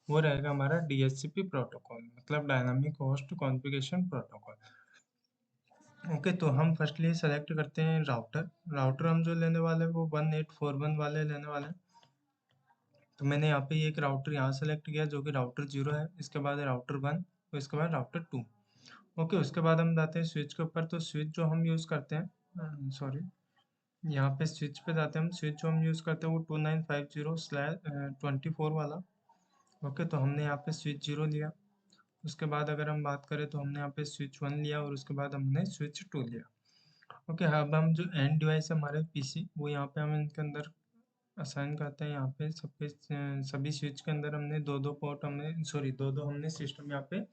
वो रहेगा हमारा डीएचसीपी प्रोटोकॉल, मतलब dynamic host configuration protocol. Okay, तो हम फर्स्टली सेलेक्ट करते हैं राउटर। राउटर हम जो लेने वाले हैं वो 1841 वाले लेने वाले हैं। तो मैंने यहाँ पे एक राउटर यहाँ सेलेक्ट किया जो कि राउटर 0 है, इसके बाद राउटर 1 और इसके बाद राउटर 2। ओके, उसके बाद हम जाते हैं स्विच के ऊपर। तो स्विच जो हम यूज़ करते हैं, सॉरी, यहाँ पे स्विच पे जाते हैं हम। स्विच जो हम यूज़ करते हैं वो 2950/24 वाला। ओके, तो हमने यहाँ पे स्विच 0 लिया। उसके बाद अगर हम बात करें तो हमने यहाँ पे स्विच 1 लिया और उसके बाद हमने स्विच 2 लिया। ओके, अब हम जो एंड डिवाइस है हमारे पीसी, वो यहाँ पे हम इनके अंदर असाइन करते हैं। यहाँ पे सबके सभी स्विच के अंदर हमने दो दो पोर्ट हमने सॉरी दो दो हमने सिस्टम यहाँ पे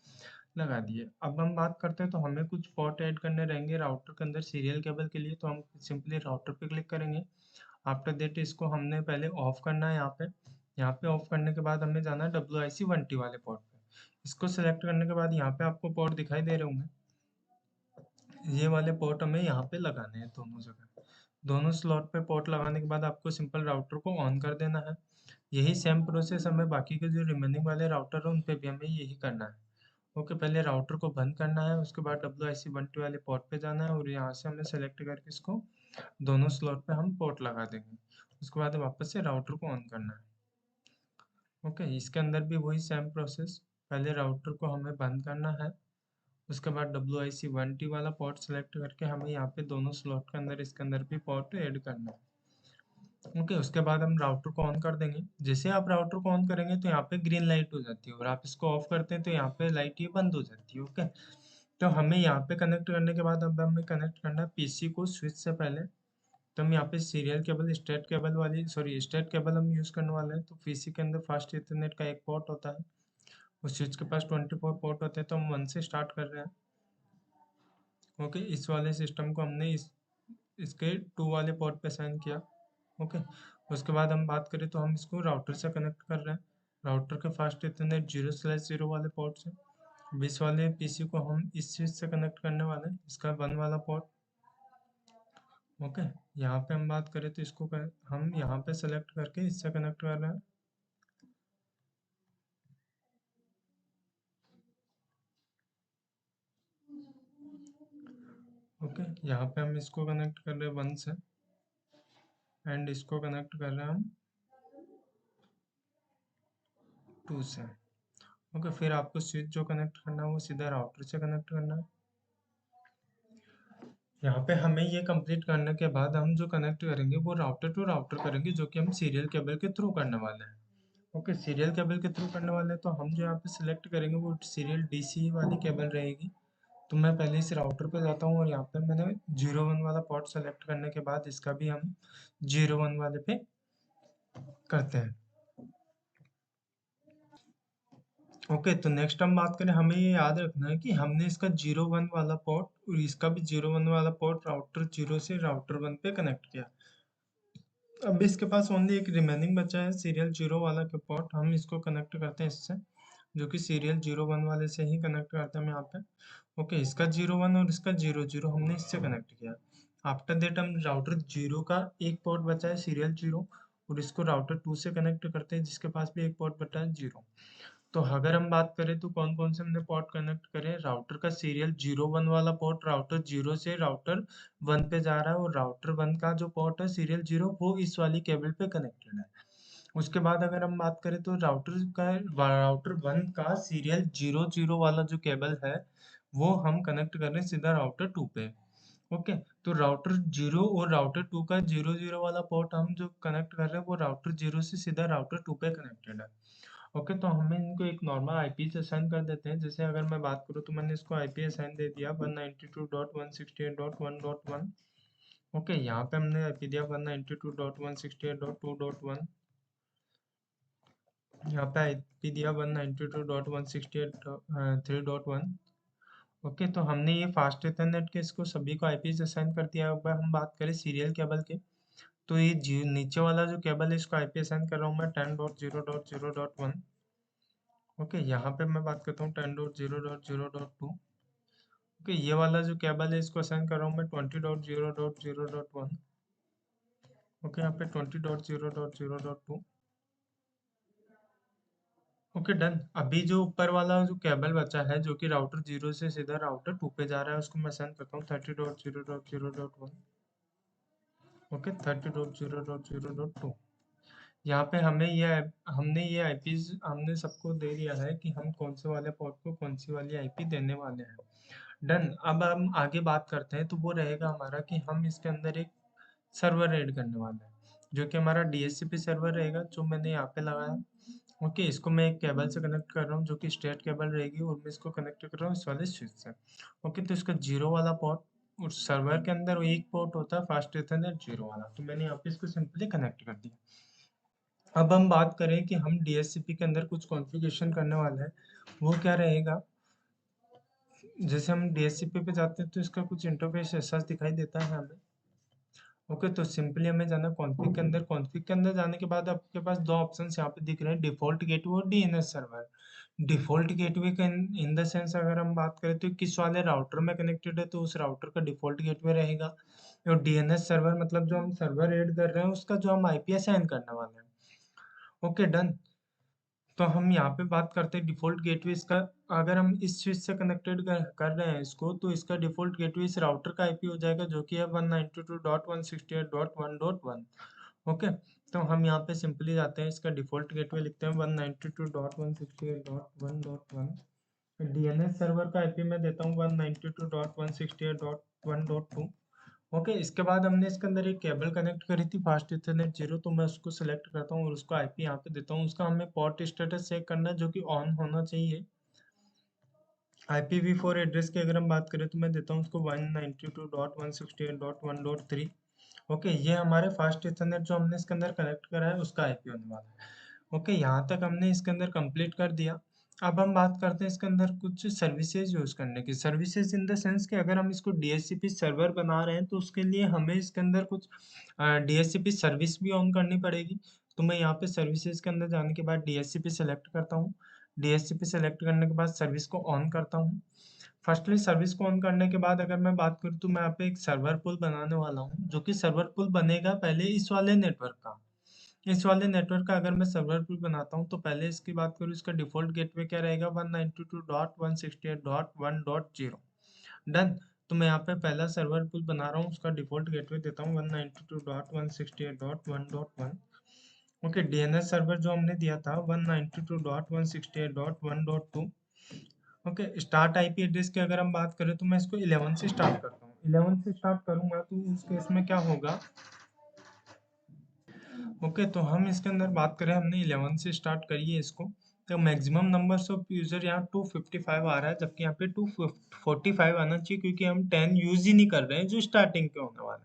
लगा दिए। अब हम बात करते हैं तो हमें कुछ पोर्ट ऐड करने रहेंगे राउटर के अंदर सीरियल केबल के लिए। तो हम सिंपली राउटर पे क्लिक करेंगे। आफ्टर दैट इसको हमने पहले ऑफ करना है यहाँ पे। यहाँ पे ऑफ करने के बाद हमें जाना है WIC1T वाले पोर्ट पे। इसको सेलेक्ट करने के बाद यहाँ पे आपको पोर्ट दिखाई दे रहे होंगे। ये वाले पोर्ट हमें यहाँ पे लगाने हैं दोनों जगह। दोनों स्लॉट पे पोर्ट लगाने के बाद आपको सिंपल राउटर को ऑन कर देना है। यही सेम प्रोसेस हमें बाकी के जो रिमेनिंग वाले राउटर है उन पे भी हमें यही करना है। ओके, पहले राउटर को बंद करना है, उसके बाद WIC1T वाले पोर्ट पे जाना है और यहाँ से हमें सेलेक्ट करके इसको दोनों स्लॉट पे हम पोर्ट लगा देंगे। उसके बाद वापस से राउटर को ऑन करना है। ओके, इसके अंदर भी वही सेम प्रोसेस। पहले राउटर को हमें बंद करना है, उसके बाद WIC1T वाला पोर्ट सेलेक्ट करके हमें यहाँ पे दोनों स्लॉट के अंदर इसके अंदर भी पोर्ट ऐड करना है। ओके, उसके बाद हम राउटर को ऑन कर देंगे। जैसे आप राउटर को ऑन करेंगे तो यहाँ पे ग्रीन लाइट हो जाती है और आप इसको ऑफ करते हैं तो यहाँ पे लाइट ये बंद हो जाती है। ओके, तो हमें यहाँ पे कनेक्ट करने के बाद अब हमें कनेक्ट करना है पीसी को स्विच से पहले। तो हम यहाँ पे सीरियल केबल स्टेट केबल वाली सॉरी स्टेट केबल हम यूज़ करने वाले हैं। तो पीसी के अंदर फास्ट इथरनेट का एक पोर्ट होता है, उस स्विच के पास 24 पोर्ट होते हैं। तो हम 1 से स्टार्ट कर रहे हैं। ओके, इस वाले सिस्टम को हमने इसके 2 वाले पोर्ट पे असाइन किया। ओके, उसके बाद हम बात करें तो हम इसको राउटर से कनेक्ट कर रहे हैं। राउटर के फास्ट इथरनेट 0/0 वाले पोर्ट से। 20 वाले पीसी को हम इस चीज़ से कनेक्ट करने वाले हैं, इसका 1 वाला पोर्ट। ओके, यहाँ पे हम बात करें तो हम यहाँ पे सेलेक्ट करके इससे कनेक्ट कर रहे हैं। ओके, यहाँ पे हम इसको कनेक्ट कर रहे हैं 1 से एंड इसको कनेक्ट कर रहे हैं हम 2 से। ओके, फिर आपको स्विच जो कनेक्ट करना है वो सीधा राउटर से कनेक्ट करना है। यहाँ पे हमें ये कंप्लीट करने के बाद हम जो कनेक्ट करेंगे वो राउटर टू राउटर करेंगे, जो कि हम सीरियल केबल के थ्रू करने वाले हैं। ओके, सीरियल केबल के थ्रू करने वाले हैं तो हम जो यहाँ पे सिलेक्ट करेंगे वो सीरियल डीसी वाली केबल रहेगी। तो मैं पहले इस राउटर पे जाता हूँ और यहाँ पे मैंने 01 वाला पोर्ट सेलेक्ट करने के बाद इसका भी हम 01 वाले पे करते हैं। ओके, तो नेक्स्ट हम बात करें, हमें ये याद रखना है कि हमने इसका 01 वाला पोर्ट और इसका भी 01 वाला पोर्ट राउटर 0 से राउटर 1 पे कनेक्ट किया। अब इसके पास ओनली एक रिमेनिंग बचा है सीरियल 0 वाला के पोर्ट। हम इसको कनेक्ट करते हैं इससे, जो कि सीरियल 01 वाले से ही कनेक्ट करते हैं हम यहाँ पे। ओके, इसका 01 और इसका 00 हमने इससे कनेक्ट किया। आफ्टर दैट हम राउटर 0 का एक पोर्ट बचा है सीरियल 0 और इसको राउटर 2 से कनेक्ट करते हैं जिसके पास भी एक पोर्ट बचा है 0। तो अगर हम बात करें तो कौन कौन से हमने पोर्ट कनेक्ट करे, राउटर का सीरियल 01 वाला पोर्ट राउटर 0 से राउटर 1 पे जा रहा है और राउटर 1 का जो पोर्ट है सीरियल 0 वो इस वाली केबल पे कनेक्टेड है। उसके बाद अगर हम बात करें तो राउटर 1 का सीरियल 00 वाला जो केबल है वो हम कनेक्ट कर रहे हैं सीधा राउटर 2 पे। ओके, तो राउटर 0 और राउटर 2 का 00 वाला पोर्ट हम जो कनेक्ट कर रहे हैं वो राउटर 0 से सीधा राउटर 2 पे कनेक्टेड है। ओके, तो हमें इनको एक नॉर्मल आईपी असाइन कर देते हैं। जैसे अगर मैं बात करूँ तो मैंने इसको आईपी असाइन दे दिया 192.168.1.1। ओके, यहाँ पे हमने आईपी दिया 192.168.2.1। यहाँ पे आईपी दिया 192.168.3.1। ओके, तो हमने ये फास्ट इथरनेट के इसको सभी को आईपी असाइन कर दिया। अब हम बात करें सीरियल केबल के, तो ये नीचे वाला जो केबल है इसको आईपी असाइन कर रहा हूँ मैं 10.0.0.1। ओके, यहाँ पे मैं बात करता हूँ 10.0.0.2। ओके, ये वाला जो केबल है इसको असाइन कर रहा हूँ मैं 20.0.0.1। ओके, यहाँ पे 20.0.0.2। Okay done. अभी जो ऊपर वाला जो केबल बचा है जो कि राउटर 0 से सीधा राउटर 2 पे जा रहा है, उसको मैं सेंड करता हूँ 30.0.0.1। ओके 30.0.0.2। यहाँ पे हमने ये आईपीज हमने सबको दे दिया है कि हम कौन से वाले पोर्ट को कौन सी वाली आईपी देने वाले हैं। डन। अब हम आगे बात करते हैं, तो वो रहेगा हमारा कि हम इसके अंदर एक सर्वर ऐड करने वाले हैं, जो कि हमारा डीएचसीपी सर्वर रहेगा, जो मैंने यहाँ पे लगाया। ओके, इसको मैं एक केबल से कनेक्ट कर रहा हूँ, जो कि स्ट्रेट केबल रहेगी, और मैं इसको कनेक्ट कर रहा हूँ इस वाले स्विच से। ओके, तो इसका 0 वाला पोर्ट, उस सर्वर के अंदर एक पोर्ट होता है फास्ट इथरनेट 0 वाला, तो मैंने यहाँ पे इसको सिंपली कनेक्ट कर दिया। अब हम बात करें कि हम डीएचसीपी के अंदर कुछ कॉन्फ़िगरेशन करने वाले हैं, वो क्या रहेगा। जैसे हम डीएचसीपी पे जाते हैं तो इसका कुछ इंटरफेस ऐसा दिखाई देता है हमें। ओके, तो सिंपली हमें जाना कॉन्फ़िग के अंदर। कॉन्फ़िग के अंदर जाने के बाद आपके पास दो ऑप्शंस यहाँ पे दिख रहे हैं, डिफ़ॉल्ट गेटवे और डीएनएस सर्वर। डिफ़ॉल्ट गेटवे का इन द सेंस अगर हम बात करें तो किस वाले राउटर में कनेक्टेड है, तो उस राउटर का डिफ़ॉल्ट गेटवे रहेगा। और डीएनएस सर्वर मतलब जो हम सर्वर ऐड कर रहे हैं उसका जो हम आईपी असाइन करने वाले हैं। Okay done. तो हम यहाँ पे बात करते हैं डिफ़ॉल्ट गेटवे इसका। अगर हम इस स्विच से कनेक्टेड कर रहे हैं इसको, तो इसका डिफ़ॉल्ट गेटवे इस राउटर का आईपी हो जाएगा, जो कि है 192.168.1.1। ओके, तो हम यहाँ पे सिंपली जाते हैं, इसका डिफ़ॉल्ट गेटवे लिखते हैं 192.168.1.1। डीएनएस सर्वर का आईपी मैं देता हूँ 192.168.1.2। ओके, इसके बाद हमने इसके अंदर एक केबल कनेक्ट करी थी फास्ट इथरनेट 0, तो मैं उसको सेलेक्ट करता हूँ और उसको आईपी यहाँ पे देता हूँ। उसका हमें पोर्ट स्टेटस चेक करना है, जो कि ऑन होना चाहिए। IPv4 एड्रेस की अगर हम बात करें तो मैं देता हूँ उसको 192.168.1.3। ओके, ये हमारे फास्ट इथरनेट जो हमने इसके अंदर कनेक्ट करा है उसका आईपी होने वाला है। ओके, यहाँ तक हमने इसके अंदर कंप्लीट कर दिया। अब हम बात करते हैं इसके अंदर कुछ सर्विसेज यूज़ करने की। सर्विसेज इन द सेंस कि अगर हम इसको डीएचसीपी सर्वर बना रहे हैं तो उसके लिए हमें इसके अंदर कुछ डीएचसीपी सर्विस भी ऑन करनी पड़ेगी। तो मैं यहाँ पे सर्विसेज के अंदर जाने के बाद डीएचसीपी सेलेक्ट करता हूँ। डीएचसीपी सेलेक्ट करने के बाद सर्विस को ऑन करता हूँ। फर्स्टली सर्विस को ऑन करने के बाद अगर मैं बात करूँ तो मैं यहाँ पे एक सर्वर पुल बनाने वाला हूँ, जो कि सर्वर पुल बनेगा पहले इस वाले नेटवर्क का। इस वाले नेटवर्क का अगर मैं सर्वर पुल बनाता हूँ तो पहले इसकी बात करूँ, इसका डिफ़ॉल्ट गेटवे क्या रहेगा 192.168.1.0। डन। तो मैं यहाँ पे पहला सर्वर पुल बना रहा हूँ, उसका डिफ़ॉल्ट गेटवे देता हूँ 192.168.1.1। ओके, डीएनएस सर्वर जो हमने दिया था 192.168.1.2। ओके, स्टार्ट आईपी एड्रेस की अगर हम बात करें तो मैं इसको 11 से स्टार्ट करता हूँ। 11 से स्टार्ट करूंगा तो उस केस में क्या होगा। ओके, तो हम इसके अंदर बात करें, हमने 11 से स्टार्ट करी है इसको, तो मैक्सिमम नंबर्स ऑफ यूजर यहाँ 255 आ रहा है, जबकि यहाँ पे 245 आना चाहिए, क्योंकि हम 10 यूज ही नहीं कर रहे हैं जो स्टार्टिंग पे होने वाला है।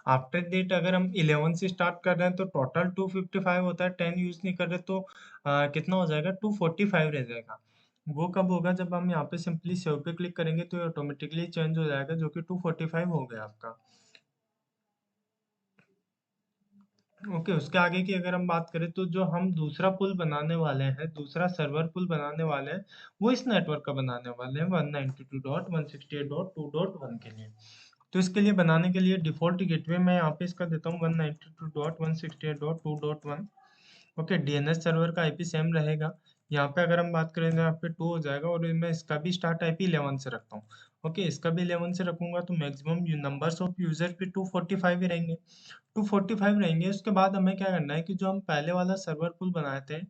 आफ्टर डेट अगर हम 11 से स्टार्ट कर रहे हैं तो टोटल 255 होता है, 10 यूज नहीं कर रहे तो कितना हो जाएगा, 245 रह जाएगा। वो कब होगा, जब हम यहाँ पे सिंपली सेव पे क्लिक करेंगे तो ऑटोमेटिकली चेंज हो जाएगा, जो कि 245 हो गया आपका। ओके, उसके आगे की अगर हम बात करें तो जो हम दूसरा पुल बनाने वाले हैं, दूसरा सर्वर पुल बनाने वाले हैं, वो इस नेटवर्क का बनाने वाले हैं 192.168.2.1 के लिए। तो इसके लिए बनाने के लिए डिफ़ॉल्ट गेटवे मैं यहाँ पे इसका देता हूँ 192.168.2.1। ओके, डीएनएस सर्वर का आईपी सेम रहेगा। यहाँ पे अगर हम बात करें तो यहाँ पे 2 हो जाएगा, और मैं इसका भी स्टार्ट आईपी 11 से रखता हूँ। ओके, इसका भी 11 से रखूंगा तो मैक्सिमम नंबर्स ऑफ यूजर भी 245 ही रहेंगे। 245 रहेंगे। उसके बाद हमें क्या करना है कि जो हम पहले वाला सर्वर पुल बनाए थे,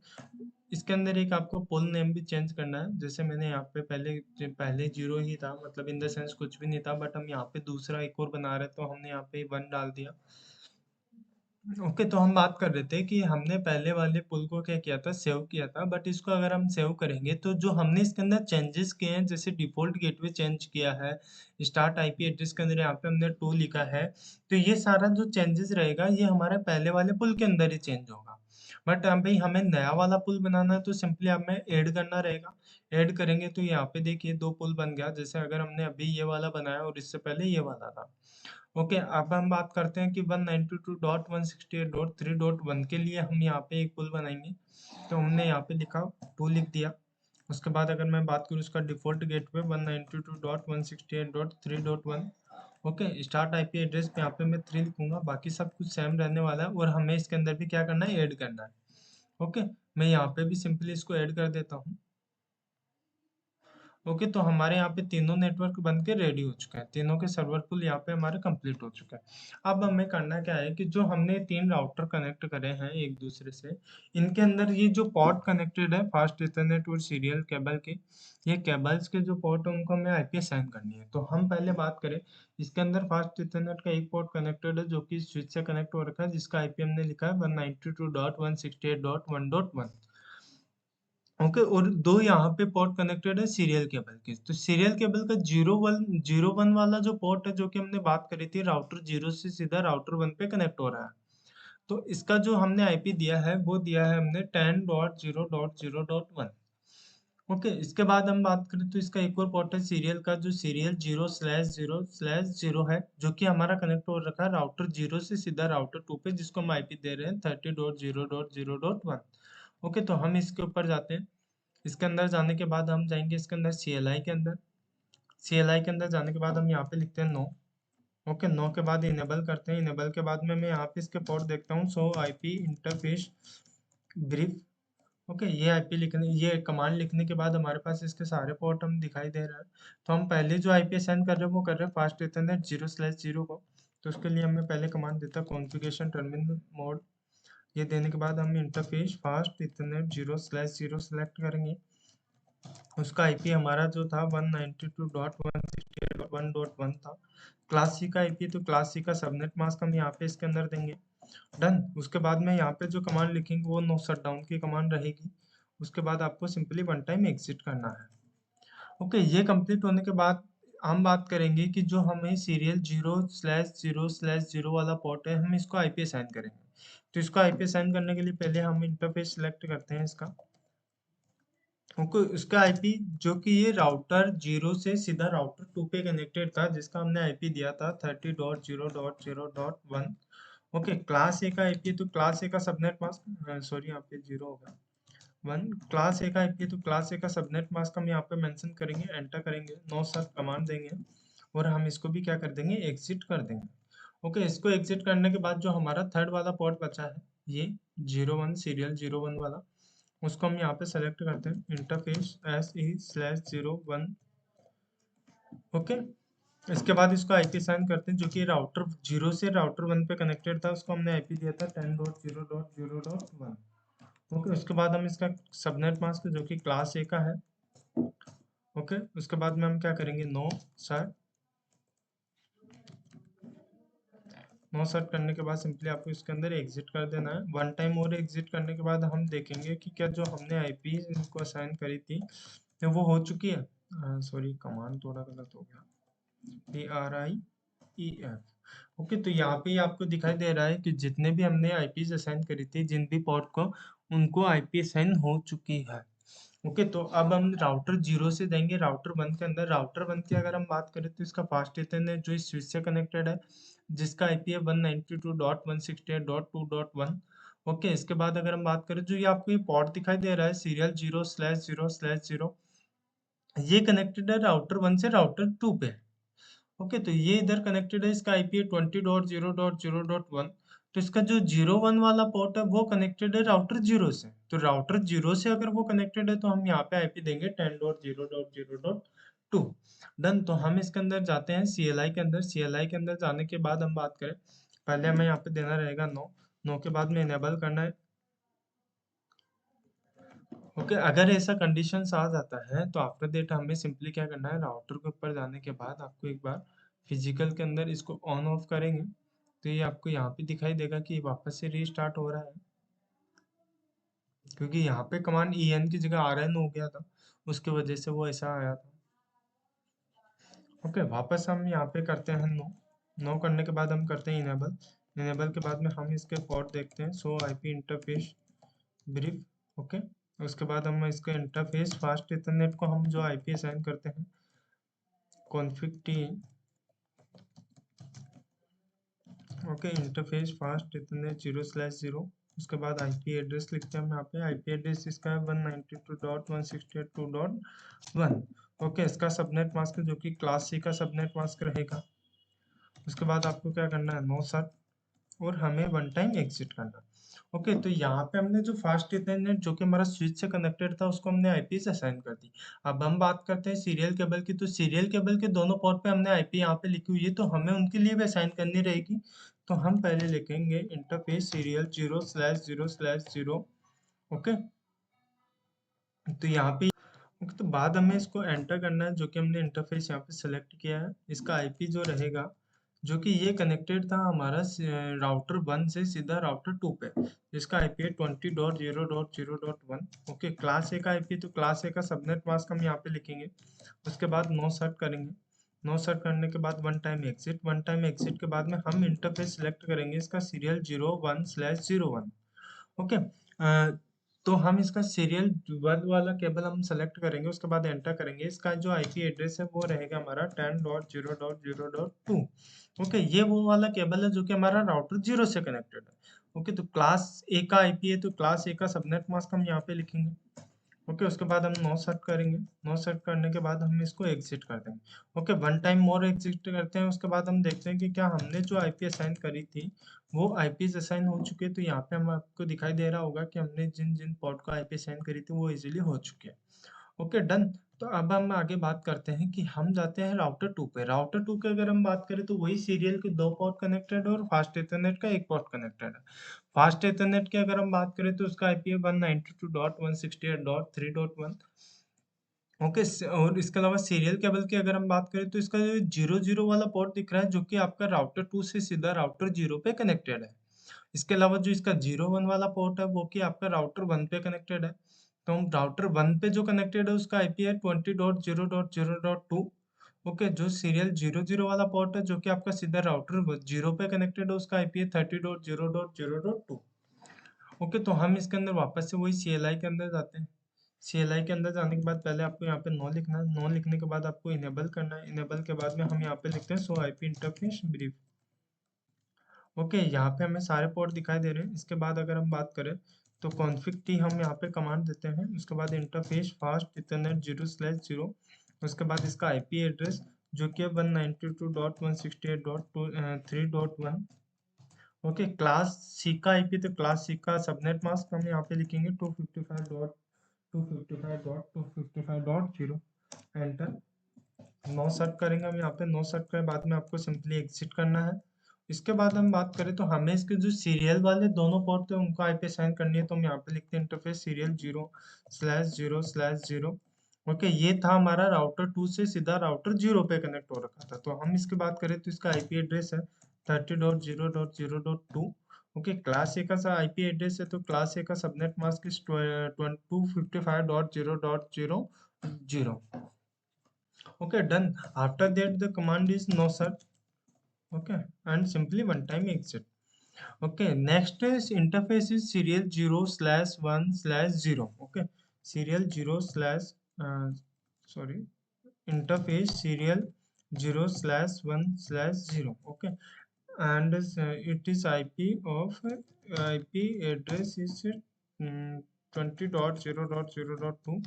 इसके अंदर एक आपको पुल नेम भी चेंज करना है। जैसे मैंने यहाँ पे पहले 0 ही था, मतलब इन द सेंस कुछ भी नहीं था, बट हम यहाँ पे दूसरा एक और बना रहे, तो हमने यहाँ पे 1 डाल दिया। ओके, तो हम बात कर रहे थे कि हमने पहले वाले पुल को क्या किया था, सेव किया था, बट इसको अगर हम सेव करेंगे तो जो हमने इसके अंदर चेंजेस किए हैं, जैसे डिफ़ॉल्ट गेटवे चेंज किया है, स्टार्ट आईपी एड्रेस के अंदर यहाँ पे हमने 2 लिखा है, तो ये सारा जो चेंजेस रहेगा ये हमारे पहले वाले पुल के अंदर ही चेंज होगा। बट भाई हमें नया वाला पुल बनाना है तो सिंपली हमें ऐड करना रहेगा। ऐड करेंगे तो यहाँ पे देखिए 2 पुल बन गया, जैसे अगर हमने अभी ये वाला बनाया और इससे पहले ये वाला था। ओके, अब हम बात करते हैं कि 192.168.3.1 के लिए हम यहाँ पे एक पुल बनाएंगे, तो हमने यहाँ पे लिखा 2 लिख दिया। उसके बाद अगर मैं बात करूँ उसका default gateway 192.168.3.1। Okay, start IP address पे यहाँ पे मैं 3 लिखूंगा, बाकी सब कुछ सेम रहने वाला है, और हमें इसके अंदर भी क्या करना है, ऐड करना है। ओके, मैं यहाँ पे भी सिंपली इसको ऐड कर देता हूँ। ओके, तो हमारे यहाँ पे तीनों नेटवर्क बन के रेडी हो चुके हैं, तीनों के सर्वर पुल यहाँ पे हमारे कंप्लीट हो चुका है। अब हमें करना क्या है कि जो हमने 3 राउटर कनेक्ट करे हैं एक दूसरे से, इनके अंदर ये जो पोर्ट कनेक्टेड है फास्ट इथरनेट और सीरियल केबल के, ये केबल्स के जो पोर्ट है उनको हमें आईपी असाइन करनी है। तो हम पहले बात करें, इसके अंदर फास्ट इथरनेट का एक पोर्ट कनेक्टेड है जो कि स्विच से कनेक्ट हो रखा है, जिसका आईपी हमने लिखा है 192.168.1.1। ओके, और दो यहाँ पे पोर्ट कनेक्टेड है सीरियल केबल के। तो सीरियल केबल का 0 1 वाला जो पोर्ट है, जो कि हमने बात करी थी, राउटर 0 से सीधा राउटर 1 पे कनेक्ट हो रहा है। तो इसका जो हमने आईपी दिया है वो दिया है हमने 10.0.0.1। ओके, इसके बाद हम बात करें तो इसका एक और पोर्ट है सीरियल का, जो सीरियल 0/0/0 है, जो कि हमारा कनेक्ट हो रखा है राउटर 0 से सीधा राउटर 2 पे, जिसको हम आईपी दे रहे हैं 30.0.0.1। ओके, तो हम इसके ऊपर जाते हैं। इसके अंदर जाने के बाद हम जाएंगे इसके अंदर CLI के अंदर। CLI के अंदर जाने के बाद हम यहाँ पे लिखते हैं नो। ओके, नो के बाद इनेबल करते हैं। इनेबल के बाद में मैं यहाँ पे इसके पोर्ट देखता हूँ, सो आईपी इंटरफेस ब्रीफ। ओके, ये आईपी लिखने, ये कमांड लिखने के बाद हमारे पास इसके सारे पोर्ट हम दिखाई दे रहा है। तो हम पहले जो आईपी असाइन कर रहे हैं वो कर रहे हैं फास्ट इथरनेट 0/0 को। तो उसके लिए हमें पहले कमांड देता है कॉन्फ़िगरेशन टर्मिनल मोड। ये देने के बाद हम इंटरफेस फास्ट इथरनेट 0/0 सेलेक्ट करेंगे। उसका आईपी हमारा जो था 192.168.1.1 था। क्लास सी का आईपी, तो क्लास सी का सबनेट मास्क हम यहाँ पे इसके अंदर देंगे। डन। उसके बाद में यहाँ पे जो कमांड लिखेंगे वो नो शटडाउन की कमांड रहेगी। उसके बाद आपको सिंपली वन टाइम एग्जिट करना है। ओके, ये कंप्लीट होने के बाद हम बात करेंगे कि जो हमें सीरियल 0/0/0 वाला पोर्ट है, हम इसको आईपी असाइन करेंगे। तो इसको आईपी असाइन करने के लिए पहले हम इंटरफेस सिलेक्ट करते हैं इसका। ओके, उसका आईपी जो कि ये राउटर 0 से सीधा राउटर 2 पे कनेक्टेड था, जिसका हमने आईपी दिया था 30.0.0.1। ओके, क्लास ए का आईपी, तो क्लास ए का सबनेट मास्क, सॉरी यहाँ पे 0 होगा 1। क्लास ए का आईपी, तो क्लास ए का सबनेट मास्क हम यहाँ पे मेंशन करेंगे, एंटर करेंगे, नो सर कमांड देंगे, और हम इसको भी क्या कर देंगे, एग्जिट कर देंगे। ओके, इसको एग्जिट करने के बाद जो हमारा थर्ड वाला पोर्ट बचा है, ये 01 सीरियल 01 वाला, उसको हम यहाँ पे सेलेक्ट करते हैं, इंटरफेस SE/01। ओके, इसके बाद इसको आईपी असाइन करते हैं, जो कि राउटर 0 से राउटर 1 पे कनेक्टेड था, उसको हमने आईपी दिया था 10.0.0.1। ओके, उसके बाद हम इसका सबनेट मास्क जो कि क्लास ए का है। ओके, उसके बाद में हम क्या करेंगे, नो सर। नो सेट करने के बाद सिंपली आपको इसके अंदर एग्जिट कर देना है। वन टाइम और एग्जिट करने के बाद हम देखेंगे कि क्या जो हमने आईपी इनको असाइन करी थी तो वो हो चुकी है। सॉरी, कमांड थोड़ा गलत हो गया, ARIEF। ओके, तो यहाँ पे आपको दिखाई दे रहा है कि जितने भी हमने आईपी असाइन करी थी जिन भी पोर्ट को, उनको आईपी असाइन हो चुकी है। ओके, तो अब हम राउटर 0 से देंगे राउटर 1 के अंदर। राउटर 1 की अगर हम बात करें तो इसका फास्ट इथरनेट जो इस स्विच से कनेक्टेड है, जिसका आईपी है 192.168.2.1। ओके, इसके बाद अगर हम बात करें, जो ये आपको ये पोर्ट दिखाई दे रहा है सीरियल 0/0/0, ये कनेक्टेड है राउटर 1 से राउटर 2 पे। ओके, तो ये इधर कनेक्टेड है, इसका आईपी है 20.0.0.1। तो इसका जो 01 वाला पोर्ट है वो कनेक्टेड है राउटर 0 से। तो राउटर 0 से अगर वो कनेक्टेड है तो हम यहाँ पे आईपी देंगे 10.0.0.2। डन। तो हम इसके अंदर जाते हैं CLI के अंदर। CLI के अंदर जाने के बाद हम बात करें, पहले हमें यहाँ पे देना रहेगा नो। नो के बाद में इनेबल करना है। ओके, अगर ऐसा कंडीशंस आ जाता है तो आफ्टर दैट हमें सिंपली क्या करना है, राउटर के ऊपर जाने के बाद आपको एक बार फिजिकल के अंदर इसको ऑन ऑफ करेंगे, तो ये आपको यहाँ पे दिखाई देगा कि वापस से रीस्टार्ट हो रहा है, क्योंकि यहाँ पे कमांड EN की जगह RN हो गया था, उसकी वजह से वो ऐसा आया था। ओके, वापस हम यहाँ पे करते हैं नो। नो करने के बाद हम करते हैं इनेबल। इनेबल के बाद में हम इसके पोर्ट देखते हैं, सो आईपी इंटरफेस ब्रीफ। ओके, उसके बाद हम इसके इंटरफेस फास्ट इथरनेट को हम जो आईपी असाइन करते हैं config T. Okay, interface fast Ethernet 0/0। उसके बाद आईपी एड्रेस लिखते हैं हम यहाँ पे। आईपी एड्रेस इसका है 192.168.2.1। ओके, इसका सबनेट मास्क जो कि क्लास सी का सबनेट मास्क रहेगा। उसके बाद आपको क्या करना है, नो सर, और हमें वन टाइम एग्जिट करना। ओके, तो यहाँ पे हमने जो फास्ट इथरनेट जो कि हमारा स्विच से कनेक्टेड था उसको हमने आईपी से असाइन कर दी। अब हम बात करते हैं सीरियल केबल की, तो सीरियल केबल के दोनों पोर्ट पे हमने आईपी यहाँ पे लिखी हुई है, तो हमें उनके लिए भी असाइन करनी रहेगी। तो हम पहले लिखेंगे इंटरफेस सीरियल 0/0/0। ओके, तो यहाँ पे ओके, तो बाद हमें इसको एंटर करना है, जो कि हमने इंटरफेस यहाँ पे सेलेक्ट किया है। इसका आईपी जो रहेगा, जो कि ये कनेक्टेड था हमारा राउटर 1 से सीधा राउटर 2 पे, जिसका आईपी है 20.0.0.1। ओके, क्लास ए का आईपी, तो क्लास ए का सबनेट मास्क हम यहाँ पे लिखेंगे। उसके बाद नो सर्च करेंगे। नो सर्च करने के बाद वन टाइम एग्जिट के बाद में हम इंटरफेस सेलेक्ट करेंगे इसका सीरियल 01/01। ओके, तो हम इसका सीरियल वन वाला केबल हम सेलेक्ट करेंगे, उसके बाद एंटर करेंगे। इसका जो आईपी एड्रेस है वो रहेगा हमारा 10.0.0.2। ओके, ये वो वाला केबल है जो कि हमारा राउटर 0 से कनेक्टेड है। ओके, तो क्लास ए का आईपी है, तो क्लास ए का सबनेट मास्क हम यहाँ पे लिखेंगे। ओके, उसके बाद हम नो सेट करेंगे। नो सेट करने के बाद हम इसको एग्जिट कर देंगे। Okay, one time more exit करते हैं, उसके बाद हम देखते हैं कि क्या हमने जो आईपी असाइन करी थी वो आईपीज असाइन हो चुके हैं। तो यहाँ पे हम आपको दिखाई दे रहा होगा कि हमने जिन जिन पोर्ट को आईपी असाइन करी थी वो इजीली हो चुके हैं। Okay, done. तो अब हम आगे बात करते हैं कि हम जाते हैं राउटर 2 पे। राउटर 2 की अगर हम बात करें तो वही सीरियल के 2 पोर्ट कनेक्टेड है और फास्ट इथरनेट का 1 पोर्ट कनेक्टेड है। फास्ट इथरनेट की अगर हम बात करें तो उसका आईपी है 192.168.3.1। ओके, और इसके अलावा सीरियल केबल की अगर हम बात करें तो इसका जो 00 वाला पोर्ट दिख रहा है जो कि आपका राउटर 2 से सीधा राउटर 0 पे कनेक्टेड है। इसके अलावा जो इसका 01 वाला पोर्ट है वो कि आपका राउटर 1 पे कनेक्टेड है। तो हम राउटर 1 पे जो कनेक्टेड है उसका आईपी है 20.0.0.2। ओके, जो सीरियल 00 वाला पोर्ट है जो कि आपका सीधा राउटर 0 पे कनेक्टेड है उसका आईपी है 30.0.0.2। ओके, तो हम इसके अंदर वापस से वही सीएलआई के अंदर जाते हैं। सीएलआई के अंदर जाने के बाद पहले आपको यहाँ पे नो लिखना है। नो लिखने के बाद आपको इनेबल करना है। इनेबल के बाद में हम यहाँ पे लिखते हैं सो आईपी इंटरफेस ब्रीफ। ओके, यहाँ पे हमें सारे पोर्ट दिखाई दे रहे हैं। इसके बाद अगर हम बात करें तो कॉन्फ़िग टी हम यहाँ पे कमांड देते हैं। उसके बाद इंटरफेस फास्ट इथरनेट 0/0। उसके बाद इसका आईपी एड्रेस जो कि है 192.168.3.1। ओके, क्लास सी का आईपी, तो क्लास सी का सबनेट मास्क हम यहाँ पे लिखेंगे 255.255.255.0। एंटर। नो सेट करेंगे हम यहाँ पे। नो सेट के बाद में आपको सिंपली एग्जिट करना है। इसके बाद हम बात करें तो हमें इसके जो सीरियल वाले दोनों पोर्ट थे उनको आईपी असाइन करनी है, तो हम यहाँ पे लिखते हैं इंटरफेस सीरियल 0/0/0। ओके, ये था हमारा राउटर 2 से सीधा राउटर 0 पे कनेक्ट हो रखा था। तो हम इसकी बात करें तो इसका आईपी एड्रेस है 30.0.0.2। ओके, क्लास ए का आईपी एड्रेस है, तो क्लास ए का सबनेट मास्क इस 255.0.0.0। Okay, done. After that, the command is no search. Okay, and simply one time exit. Okay, next is interface is serial 0/1/0. Okay, serial 0 slash sorry, interface serial 0/1/0. Okay, and it is IP address is 20.0.0.2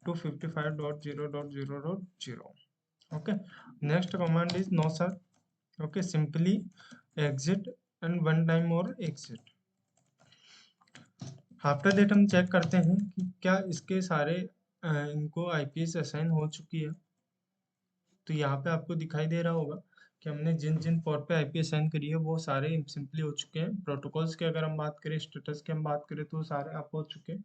to 55.0.0.0. Okay, next command is no sir. Okay, simply exit and one time more exit. After that हम check करते हैं कि क्या इसके सारे इनको IPS assign हो चुकी है। तो यहाँ पे आपको दिखाई दे रहा होगा कि हमने जिन जिन पोर्ट पे आईपी असाइन करी है वो सारे सिंपली हो चुके हैं। प्रोटोकॉल्स की अगर हम बात करें, स्टेटस की हम बात करें, तो वो सारे आप हो चुके हैं।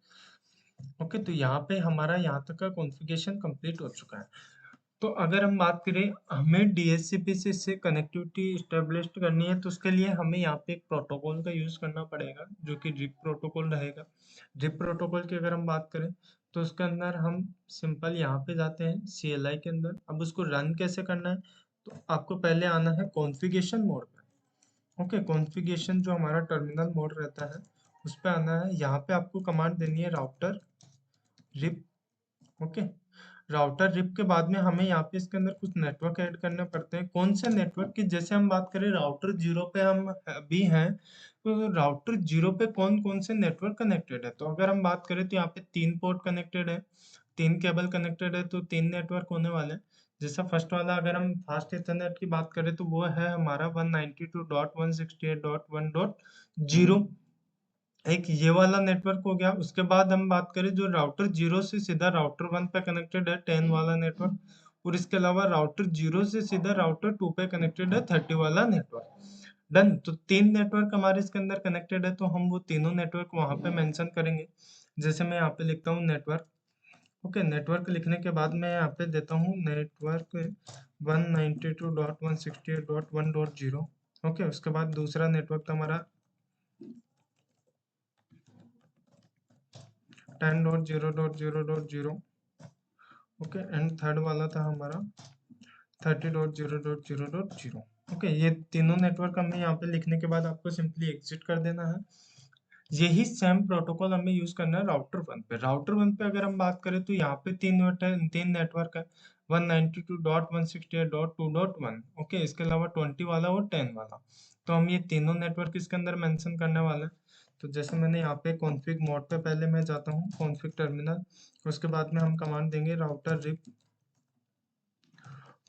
ओके, तो यहाँ पे हमारा यहाँ तक का कॉन्फ़िगरेशन कंप्लीट हो चुका है। तो अगर हम बात करें हमें डीएचसीपी से इससे कनेक्टिविटी इस्टेब्लिश करनी है, तो उसके लिए हमें यहाँ पे एक प्रोटोकॉल का यूज़ करना पड़ेगा जो कि रिप प्रोटोकॉल रहेगा। रिप प्रोटोकॉल की अगर हम बात करें तो उसके अंदर हम सिंपल यहाँ पे जाते हैं सीएलआई के अंदर। अब उसको रन कैसे करना है, तो आपको पहले आना है कॉन्फ़िगरेशन मोड पे। ओके, कॉन्फ़िगरेशन जो हमारा टर्मिनल मोड रहता है उस पे आना है। यहाँ पे आपको कमांड देनी है router RIP. Okay, router RIP के बाद में हमें यहाँ पे इसके अंदर कुछ नेटवर्क ऐड करने पड़ते हैं। कौन से नेटवर्क की, जैसे हम बात करें राउटर 0 पे हम अभी हैं, तो राउटर 0 पे कौन कौन से नेटवर्क कनेक्टेड है। तो अगर हम बात करें तो यहाँ पे 3 पोर्ट कनेक्टेड है, 3 केबल कनेक्टेड है, तो 3 नेटवर्क होने वाले हैं। जैसा फर्स्ट वाला अगर हम फास्ट इथरनेट की बात करें तो वो है हमारा 192.168.1.0। एक ये वाला नेटवर्क हो गया। उसके बाद हम बात करें जो राउटर 0 से सीधा राउटर 1 पे कनेक्टेड है 10 वाला नेटवर्क, और इसके अलावा राउटर 0 से सीधा राउटर 2 पे कनेक्टेड है 30 वाला नेटवर्क। डन। तो तीन नेटवर्क हमारे इसके अंदर कनेक्टेड है, तो हम वो तीनों नेटवर्क वहां पे मेंशन करेंगे। जैसे मैं यहाँ पे लिखता हूँ नेटवर्क। ओके, नेटवर्क लिखने के बाद मैं यहाँ पे देता हूँ नेटवर्क 192.168.1.0। ओके, उसके बाद दूसरा नेटवर्क था हमारा 10.0.0.0। ओके, एंड थर्ड वाला था हमारा 30.0.0.0। ओके, ये तीनों नेटवर्क हमें यहाँ पे लिखने के बाद आपको सिंपली एग्जिट कर देना है। यही सेम प्रोटोकॉल हमें यूज करना है राउटर वन पे। राउटर वन पे अगर हम बात करें तो यहाँ पे तीन नेटवर्क है, 192.168.2.1। ओके, इसके अलावा 20 वाला और 10 वाला। तो हम ये तीनों नेटवर्क इसके अंदर मेंशन करने वाले हैं। तो जैसे मैंने यहाँ पे कॉन्फ़िग मोड पे पहले मैं जाता हूँ कॉन्फ़िग टर्मिनल, उसके बाद में हम कमांड देंगे राउटर रिप।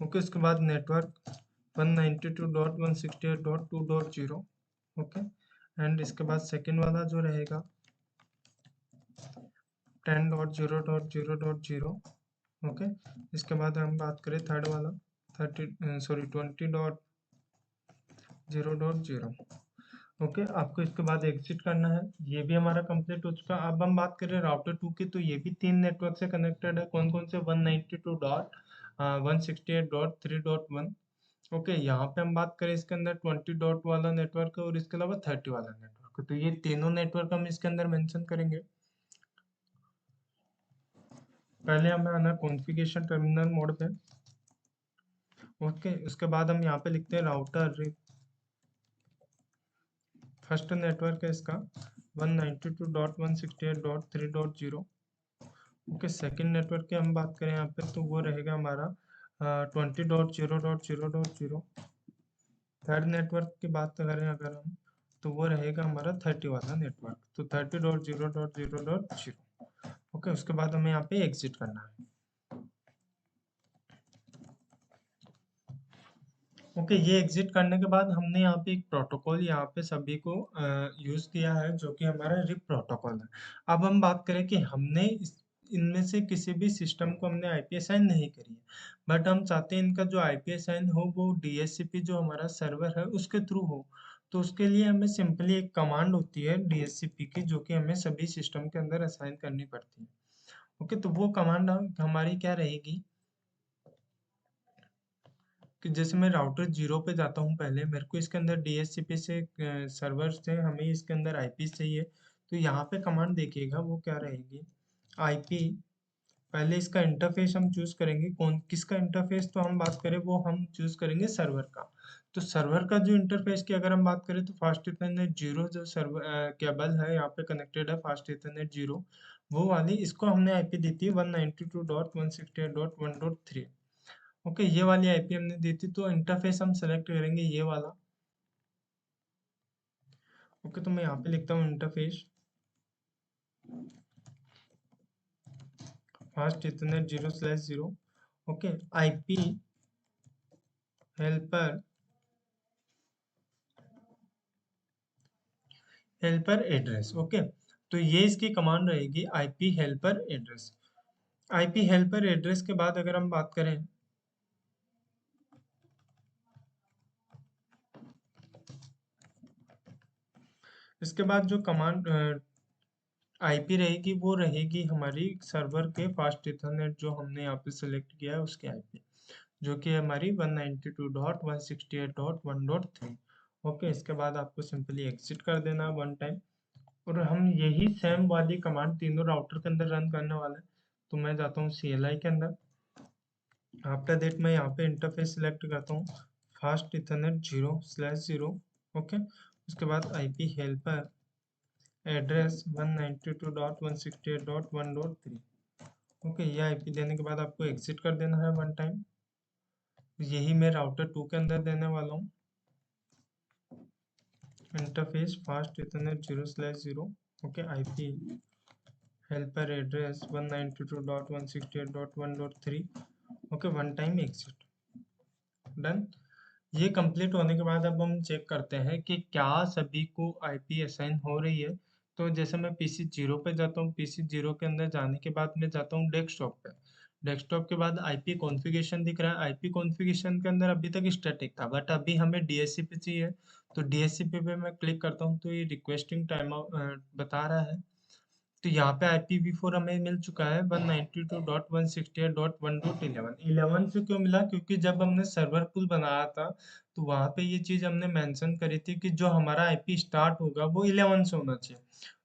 ओके, उसके बाद नेटवर्क 192.168.2.0। ओके, एंड इसके बाद सेकेंड वाला जो रहेगा 10.0.0.0। ओके, इसके बाद हम बात करें थर्ड वाला 20.0.0.0। ओके, आपको इसके बाद एग्जिट करना है। ये भी हमारा कंप्लीट हो चुका। अब हम बात करें राउटर 2 की, तो ये भी तीन नेटवर्क से कनेक्टेड है। कौन कौन से? 192.168.3.1। ओके, यहाँ पे हम बात करें इसके अंदर 20 डॉट वाला नेटवर्क है और इसके अलावा 30 वाला नेटवर्क है। तो ये तीनों नेटवर्क हम इसके अंदर मेंशन करेंगे। पहले हमें आना कॉन्फ़िगरेशन टर्मिनल मोड पे। ओके, उसके बाद हम यहाँ पे लिखते हैं राउटर। फर्स्ट नेटवर्क है इसका 192.168.3.0। ओके, सेकेंड नेटवर्क की हम बात करें यहाँ पे तो वो रहेगा हमारा 20.0.0.0। थर्ड नेटवर्क की बात करें अगर हम, तो वो रहेगा हमारा 30 वाला नेटवर्क, तो 30.0.0.0। ओके, उसके बाद हमें यहाँ पे एग्जिट करना है। ओके, ये एग्जिट करने के बाद हमने यहाँ पे एक प्रोटोकॉल यहाँ पे सभी को यूज किया है जो कि हमारा रिप प्रोटोकॉल है। अब हम बात करें कि हमने इनमें से किसी भी सिस्टम को हमने आईपी असाइन नहीं करी है, बट हम चाहते हैं इनका जो आईपी असाइन हो वो डीएचसीपी जो हमारा सर्वर है उसके थ्रू हो। तो उसके लिए हमें सिंपली एक कमांड होती है डीएचसीपी की जो कि हमें सभी सिस्टम के अंदर असाइन करनी पड़ती है। ओके, तो वो कमांड हमारी क्या रहेगी कि जैसे मैं राउटर 0 पे जाता हूँ, पहले मेरे को इसके अंदर डीएचसीपी से सर्वर से हमें इसके अंदर आईपी चाहिए। तो यहाँ पे कमांड देखिएगा वो क्या रहेगी, आईपी। पहले इसका इंटरफेस हम चूज करेंगे, कौन किसका इंटरफेस, तो हम बात करें वो हम चूज करेंगे सर्वर का। तो सर्वर का जो इंटरफेस की अगर हम बात करें तो फास्ट इथरनेट 0 जो सर्वर केबल है यहाँ पे कनेक्टेड है फास्ट इथरनेट 0, वो वाली इसको हमने आईपी दी थी 192.168.1.3। ओके, ये वाली आईपी हमने दी थी, तो इंटरफेस हम सेलेक्ट करेंगे ये वाला। ओके, तो मैं यहाँ पे लिखता हूँ interface fast Ethernet 0/0। Okay, IP helper helper address. Okay, तो ये इसकी कमांड रहेगी IP helper address. IP helper address के बाद अगर हम बात करें, इसके बाद जो कमांड आईपी रहेगी वो रहेगी हमारी सर्वर के फास्ट इथरनेट जो हमने यहाँ पे सेलेक्ट किया है उसकी आईपी, जो कि हमारी 192.168.1.3। ओके, इसके बाद आपको सिंपली एग्जिट कर देना वन टाइम, और हम यही सेम वाली कमांड तीनों राउटर के अंदर रन करने वाले हैं। तो मैं जाता हूँ CLI के अंदर। आफ्टर दैट मैं यहाँ पे इंटरफेस सिलेक्ट करता हूँ फास्ट इथरनेट 0/0। ओके, उसके बाद आईपी हेल्पर एड्रेस 192.168.1.3। ओके, ये आईपी देने के बाद आपको एग्जिट कर देना है वन टाइम। यही मैं राउटर 2 के अंदर देने वाला हूँ interface fast Ethernet 0/0। Okay, IP helper address 192.168.1.3। Okay, one time exit. Done. ये कंप्लीट होने के बाद अब हम चेक करते हैं कि क्या सभी को आईपी असाइन हो रही है। तो जैसे मैं पीसी 0 पे जाता हूँ, पीसी 0 के अंदर जाने के बाद मैं जाता हूँ डेस्कटॉप पे। डेस्कटॉप के बाद आईपी कॉन्फ़िगरेशन दिख रहा है, आईपी कॉन्फ़िगरेशन के अंदर अभी तक स्टैटिक था, बट अभी हमें डीएचसीपी चाहिए, तो डीएचसीपी पे मैं क्लिक करता हूँ तो ये रिक्वेस्टिंग टाइम बता रहा है। तो यहाँ पे IPv4 हमें मिल चुका है 192.168.1.11। 11 से क्यों मिला? क्योंकि जब हमने सर्वर पूल बनाया था तो वहाँ पे ये चीज़ हमने मेंशन करी थी कि जो हमारा आईपी स्टार्ट होगा वो 11 से होना चाहिए।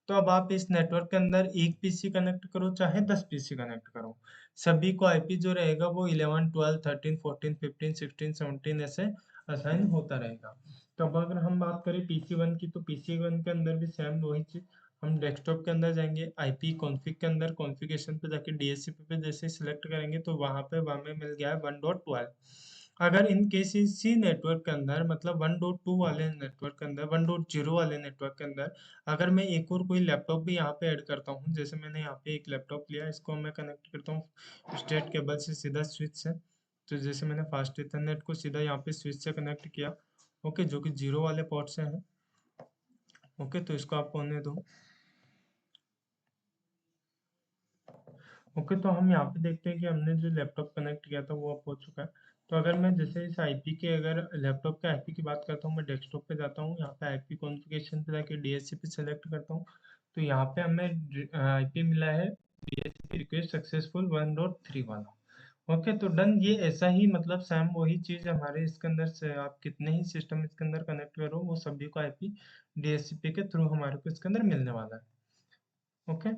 तो अब आप इस नेटवर्क के अंदर एक पीसी कनेक्ट करो चाहे 10 पीसी कनेक्ट करो, सभी को आईपी जो रहेगा वो 11, 12, 13, 14, 15, 16, 17 ऐसे असाइन होता रहेगा। तो अब अगर हम बात करें पीसी वन की, तो पीसी वन के अंदर भी सेम वही चीज़, हम डेस्कटॉप के अंदर जाएंगे, आईपी कॉन्फ़िग के अंदर कॉन्फ़िगरेशन पे जाके डीएचसीपी पे जैसे सिलेक्ट करेंगे तो वहाँ पे हमें मिल गया है 1.12। अगर इन केस इसी नेटवर्क के अंदर मतलब 1.2 वाले नेटवर्क के अंदर 1.0 वाले नेटवर्क के अंदर अगर मैं एक और कोई लैपटॉप भी यहाँ पे ऐड करता हूँ, जैसे मैंने यहाँ पे एक लैपटॉप लिया, इसको मैं कनेक्ट करता हूँ स्ट्रेट केबल से सीधा स्विच से। तो जैसे मैंने फास्ट इथरनेट को सीधा यहाँ पे स्विच से कनेक्ट किया, ओके, जो कि 0 वाले पोर्ट से है। ओके, तो इसको आप होने दो। ओके, तो हम यहाँ पे देखते हैं कि हमने जो लैपटॉप कनेक्ट किया था वो अब हो चुका है। तो अगर मैं जैसे इस आईपी के अगर लैपटॉप के आईपी की बात करता हूँ, मैं डेस्कटॉप पे जाता हूँ, यहाँ पे आईपी कॉन्फ़िगरेशन पे जाके डीएचसीपी सेलेक्ट करता हूँ, तो यहाँ पे हमें आईपी मिला है डीएचसीपी रिक्वेस्ट सक्सेसफुल 1.3 वाला। ओके, तो डन। ये ऐसा ही मतलब सेम वही चीज़ हमारे इसके अंदर से आप कितने ही सिस्टम इसके अंदर कनेक्ट करो वो सभी को आईपी डीएचसीपी के थ्रू हमारे को इसके अंदर मिलने वाला है। ओके।